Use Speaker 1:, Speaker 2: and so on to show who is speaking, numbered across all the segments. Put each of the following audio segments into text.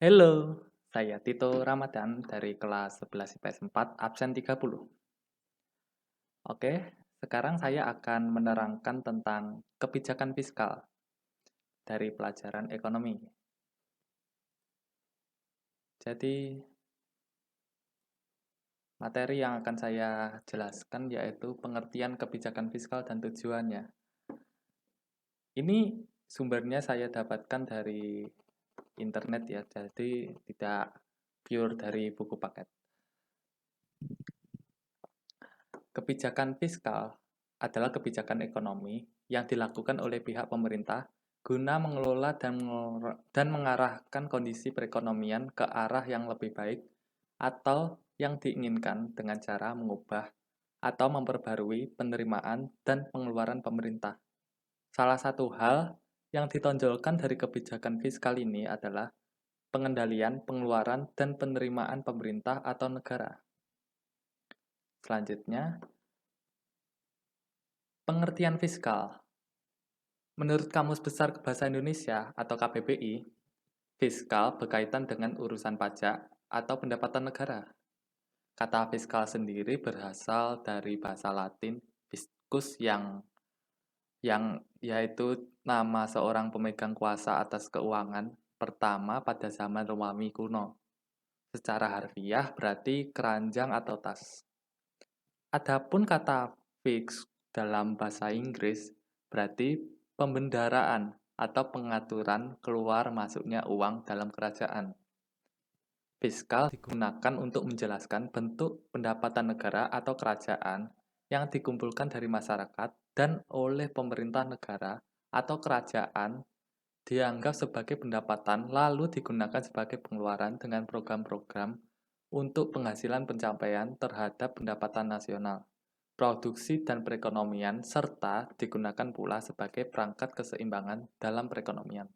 Speaker 1: Halo, saya Tito Ramadan dari kelas 11 IPS 4, absen 30. Oke, sekarang saya akan menerangkan tentang kebijakan fiskal dari pelajaran ekonomi. Jadi, materi yang akan saya jelaskan yaitu pengertian kebijakan fiskal dan tujuannya. Ini sumbernya saya dapatkan dari internet ya, jadi tidak pure dari buku paket. Kebijakan fiskal adalah kebijakan ekonomi yang dilakukan oleh pihak pemerintah guna mengelola dan mengarahkan kondisi perekonomian ke arah yang lebih baik atau yang diinginkan dengan cara mengubah atau memperbarui penerimaan dan pengeluaran pemerintah. Salah satu hal yang ditonjolkan dari kebijakan fiskal ini adalah pengendalian pengeluaran dan penerimaan pemerintah atau negara. Selanjutnya, pengertian fiskal. Menurut Kamus Besar Bahasa Indonesia atau KBBI, fiskal berkaitan dengan urusan pajak atau pendapatan negara. Kata fiskal sendiri berasal dari bahasa Latin fiscus yang yaitu nama seorang pemegang kuasa atas keuangan pertama pada zaman Romawi kuno. Secara harfiah berarti keranjang atau tas. Adapun kata fix dalam bahasa Inggris berarti pembendaraan atau pengaturan keluar masuknya uang dalam kerajaan. Fiskal digunakan untuk menjelaskan bentuk pendapatan negara atau kerajaan yang dikumpulkan dari masyarakat dan oleh pemerintah negara atau kerajaan dianggap sebagai pendapatan lalu digunakan sebagai pengeluaran dengan program-program untuk penghasilan pencapaian terhadap pendapatan nasional, produksi dan perekonomian, serta digunakan pula sebagai perangkat keseimbangan dalam perekonomian.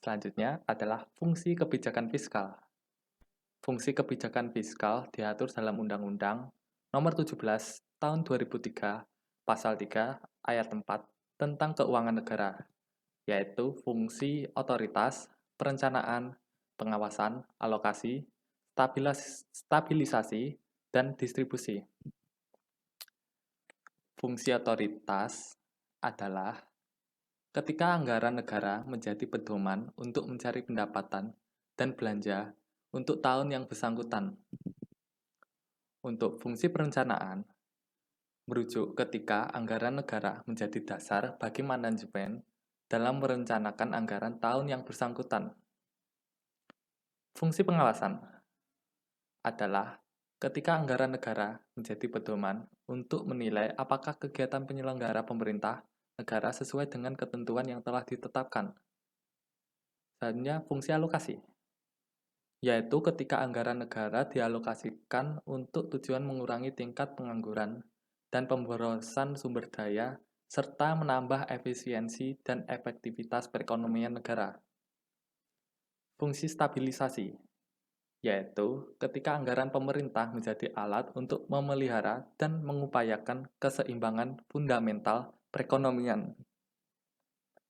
Speaker 1: Selanjutnya adalah fungsi kebijakan fiskal. Fungsi kebijakan fiskal diatur dalam Undang-Undang Nomor 17 Tahun 2003, Pasal 3 Ayat 4 tentang Keuangan Negara, yaitu fungsi otoritas, perencanaan, pengawasan, alokasi, stabilisasi, dan distribusi. Fungsi otoritas adalah ketika anggaran negara menjadi pedoman untuk mencari pendapatan dan belanja untuk tahun yang bersangkutan. Untuk fungsi perencanaan, merujuk ketika anggaran negara menjadi dasar bagi manajemen dalam merencanakan anggaran tahun yang bersangkutan. Fungsi pengawasan adalah ketika anggaran negara menjadi pedoman untuk menilai apakah kegiatan penyelenggara pemerintah negara sesuai dengan ketentuan yang telah ditetapkan. Selanjutnya, fungsi alokasi, yaitu ketika anggaran negara dialokasikan untuk tujuan mengurangi tingkat pengangguran dan pemborosan sumber daya, serta menambah efisiensi dan efektivitas perekonomian negara. Fungsi stabilisasi, yaitu ketika anggaran pemerintah menjadi alat untuk memelihara dan mengupayakan keseimbangan fundamental perekonomian.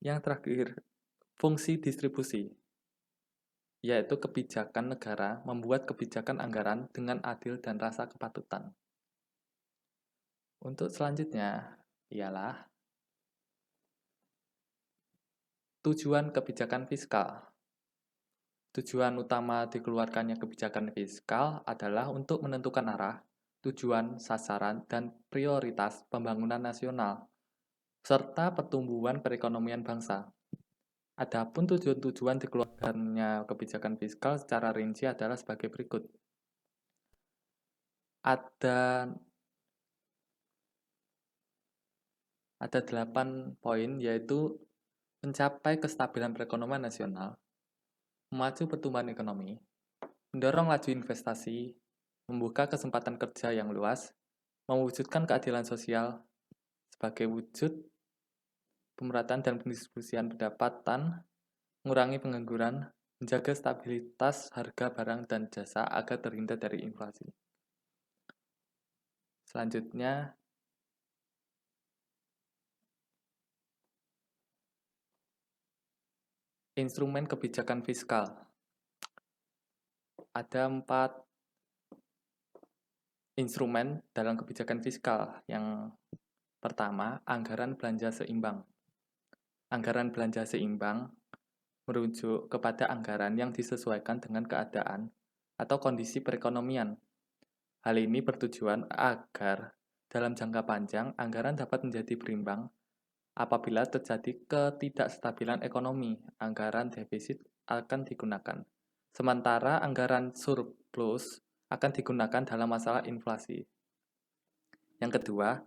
Speaker 1: Yang terakhir, fungsi distribusi, yaitu kebijakan negara membuat kebijakan anggaran dengan adil dan rasa kepatutan. Untuk selanjutnya, ialah tujuan kebijakan fiskal. Tujuan utama dikeluarkannya kebijakan fiskal adalah untuk menentukan arah, tujuan, sasaran, dan prioritas pembangunan nasional, serta pertumbuhan perekonomian bangsa. Adapun tujuan-tujuan dikeluarkannya kebijakan fiskal secara rinci adalah sebagai berikut. Ada 8 poin, yaitu mencapai kestabilan perekonomian nasional, memacu pertumbuhan ekonomi, mendorong laju investasi, membuka kesempatan kerja yang luas, mewujudkan keadilan sosial sebagai wujud pemerataan dan pendistribusian pendapatan, mengurangi pengangguran, menjaga stabilitas harga barang dan jasa agar terhindar dari inflasi. Selanjutnya, Instrumen kebijakan fiskal. Ada 4 instrumen dalam kebijakan fiskal. Yang pertama, anggaran belanja seimbang. Anggaran belanja seimbang merujuk kepada anggaran yang disesuaikan dengan keadaan atau kondisi perekonomian. Hal ini bertujuan agar dalam jangka panjang anggaran dapat menjadi berimbang apabila terjadi ketidakstabilan ekonomi. Anggaran defisit akan digunakan, sementara anggaran surplus akan digunakan dalam masalah inflasi. Yang kedua,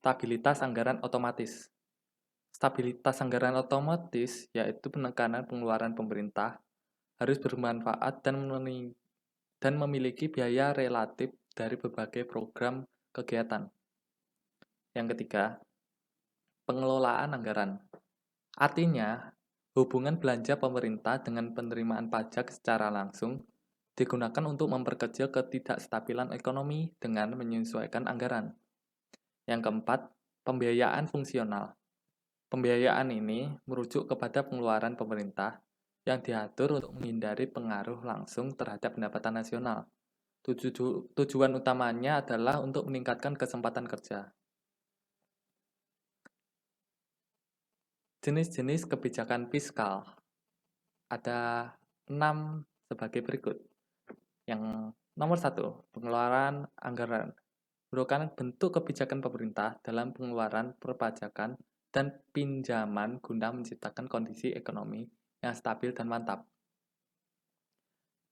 Speaker 1: stabilitas anggaran otomatis. Stabilitas anggaran otomatis yaitu penekanan pengeluaran pemerintah harus bermanfaat dan memiliki biaya relatif dari berbagai program kegiatan. Yang ketiga, pengelolaan anggaran. Artinya, hubungan belanja pemerintah dengan penerimaan pajak secara langsung digunakan untuk memperkecil ketidakstabilan ekonomi dengan menyesuaikan anggaran. Yang keempat, pembiayaan fungsional. Pembiayaan ini merujuk kepada pengeluaran pemerintah yang diatur untuk menghindari pengaruh langsung terhadap pendapatan nasional. Tujuan utamanya adalah untuk meningkatkan kesempatan kerja. Jenis-jenis kebijakan fiskal ada 6 sebagai berikut. Yang nomor 1, pengeluaran anggaran. Merupakan bentuk kebijakan pemerintah dalam pengeluaran perpajakan dan pinjaman guna menciptakan kondisi ekonomi yang stabil dan mantap.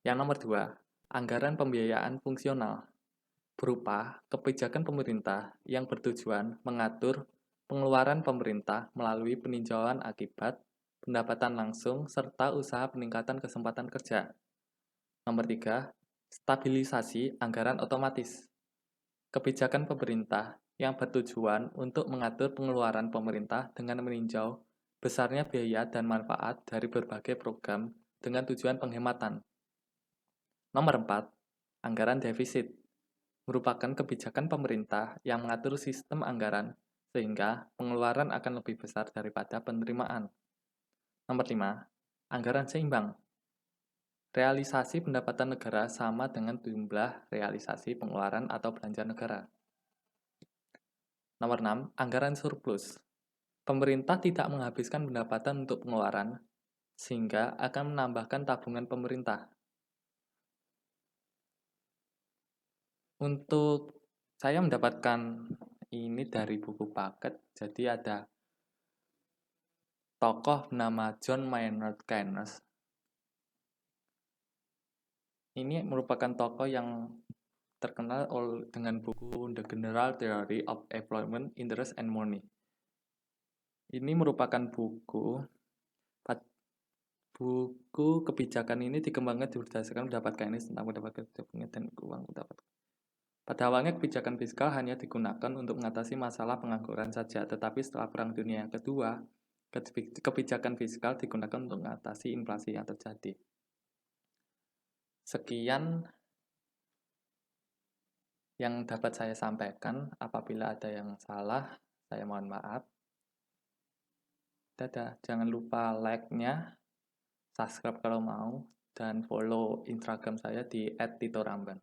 Speaker 1: Yang nomor 2, anggaran pembiayaan fungsional. Berupa kebijakan pemerintah yang bertujuan mengatur pengeluaran pemerintah melalui peninjauan akibat, pendapatan langsung, serta usaha peningkatan kesempatan kerja. Nomor 3, stabilisasi anggaran otomatis. Kebijakan pemerintah yang bertujuan untuk mengatur pengeluaran pemerintah dengan meninjau besarnya biaya dan manfaat dari berbagai program dengan tujuan penghematan. Nomor 4, anggaran defisit. Merupakan kebijakan pemerintah yang mengatur sistem anggaran sehingga pengeluaran akan lebih besar daripada penerimaan. Nomor 5, anggaran seimbang. Realisasi pendapatan negara sama dengan jumlah realisasi pengeluaran atau belanja negara. Nomor 6, anggaran surplus. Pemerintah tidak menghabiskan pendapatan untuk pengeluaran, sehingga akan menambahkan tabungan pemerintah. Untuk saya mendapatkan ini dari buku paket, jadi ada tokoh bernama John Maynard Keynes. Ini merupakan tokoh yang terkenal dengan buku The General Theory of Employment, Interest, and Money. Ini merupakan buku kebijakan ini dikembangkan berdasarkan pendapat Keynes tentang pendapat kebijakan dan keuangan pendapat. Pada awalnya kebijakan fiskal hanya digunakan untuk mengatasi masalah pengangguran saja, tetapi setelah Perang Dunia Kedua, kebijakan fiskal digunakan untuk mengatasi inflasi yang terjadi. Sekian yang dapat saya sampaikan. Apabila ada yang salah, saya mohon maaf. Dadah, jangan lupa like-nya, subscribe kalau mau, dan follow Instagram saya di @titoramban.